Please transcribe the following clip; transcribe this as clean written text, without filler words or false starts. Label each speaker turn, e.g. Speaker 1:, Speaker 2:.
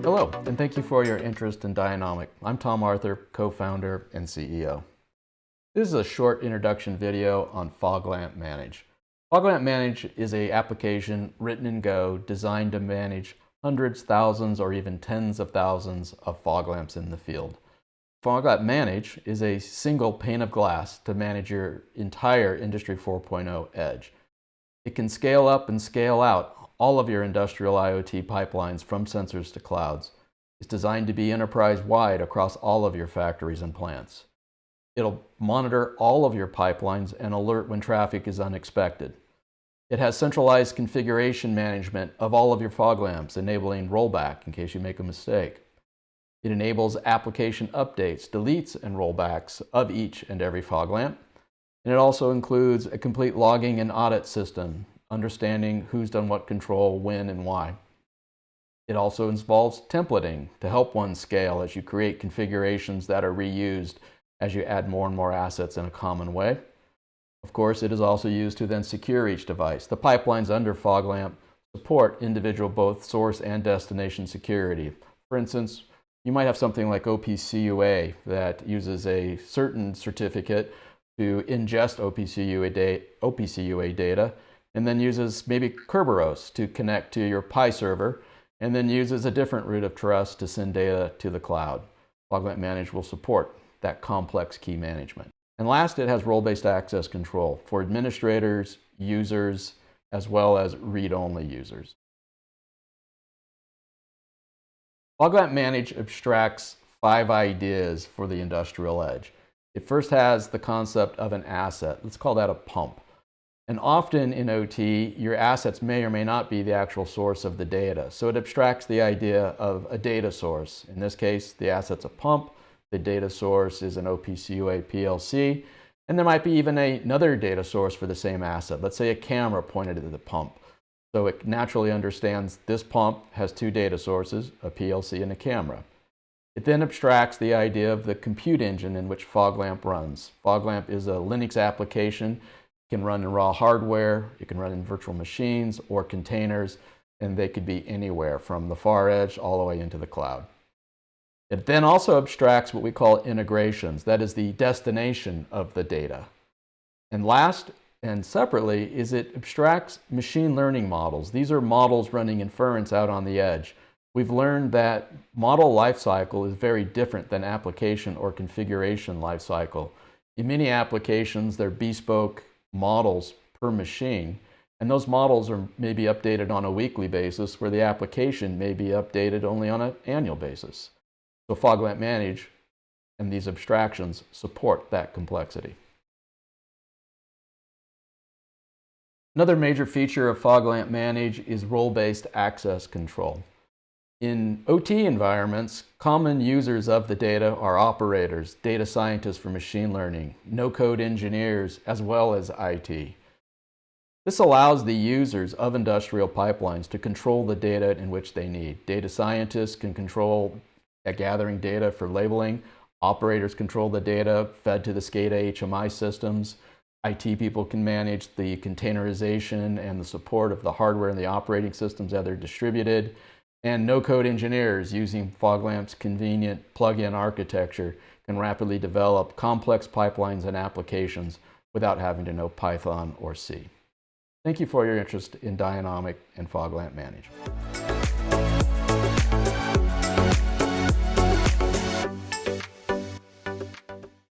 Speaker 1: Hello, and thank you for your interest in Dianomic. I'm Tom Arthur, co-founder and CEO. This is a short introduction video on FogLAMP Manage. FogLAMP Manage is an application written in Go designed to manage hundreds, thousands, or even tens of thousands of fog lamps in the field. FogLAMP Manage is a single pane of glass to manage your entire Industry 4.0 edge. It can scale up and scale out all of your industrial IoT pipelines from sensors to clouds. It's designed to be enterprise-wide across all of your factories and plants. It'll monitor all of your pipelines and alert when traffic is unexpected. It has centralized configuration management of all of your fog lamps, enabling rollback in case you make a mistake. It enables application updates, deletes, and rollbacks of each and every fog lamp. And it also includes a complete logging and audit system, understanding who's done what control, when, and why. It also involves templating to help one scale as you create configurations that are reused as you add more and more assets in a common way. Of course, it is also used to then secure each device. The pipelines under FogLAMP support individual both source and destination security. For instance, you might have something like OPC-UA that uses a certain certificate to ingest OPC-UA data, and then uses maybe Kerberos to connect to your Pi server, and then uses a different root of trust to send data to the cloud. FogLAMP Manage will support that complex key management. And last, it has role-based access control for administrators, users, as well as read-only users. FogLAMP Manage abstracts 5 ideas for the industrial edge. It first has the concept of an asset. Let's call that a pump. And often in OT, your assets may or may not be the actual source of the data. So it abstracts the idea of a data source. In this case, the asset's a pump. The data source is an OPC-UA PLC. And there might be even another data source for the same asset. Let's say a camera pointed at the pump. So it naturally understands this pump has 2 data sources, a PLC and a camera. It then abstracts the idea of the compute engine in which FogLAMP runs. FogLAMP is a Linux application. It can run in raw hardware, it can run in virtual machines or containers, and they could be anywhere from the far edge all the way into the cloud. It then also abstracts what we call integrations, that is the destination of the data. And last and separately is it abstracts machine learning models. These are models running inference out on the edge. We've learned that model lifecycle is very different than application or configuration lifecycle. In many applications, they're bespoke models per machine, and those models are maybe updated on a weekly basis, where the application may be updated only on an annual basis. So FogLAMP Manage and these abstractions support that complexity. Another major feature of FogLAMP Manage is role-based access control. In OT environments, common users of the data are operators, data scientists for machine learning, no-code engineers, as well as IT. This allows the users of industrial pipelines to control the data in which they need. Data scientists can control gathering data for labeling. Operators control the data fed to the SCADA HMI systems. IT people can manage the containerization and the support of the hardware and the operating systems as they're distributed. And no-code engineers using FogLAMP's convenient plug-in architecture can rapidly develop complex pipelines and applications without having to know Python or C. Thank you for your interest in Dianomic and FogLAMP Manage.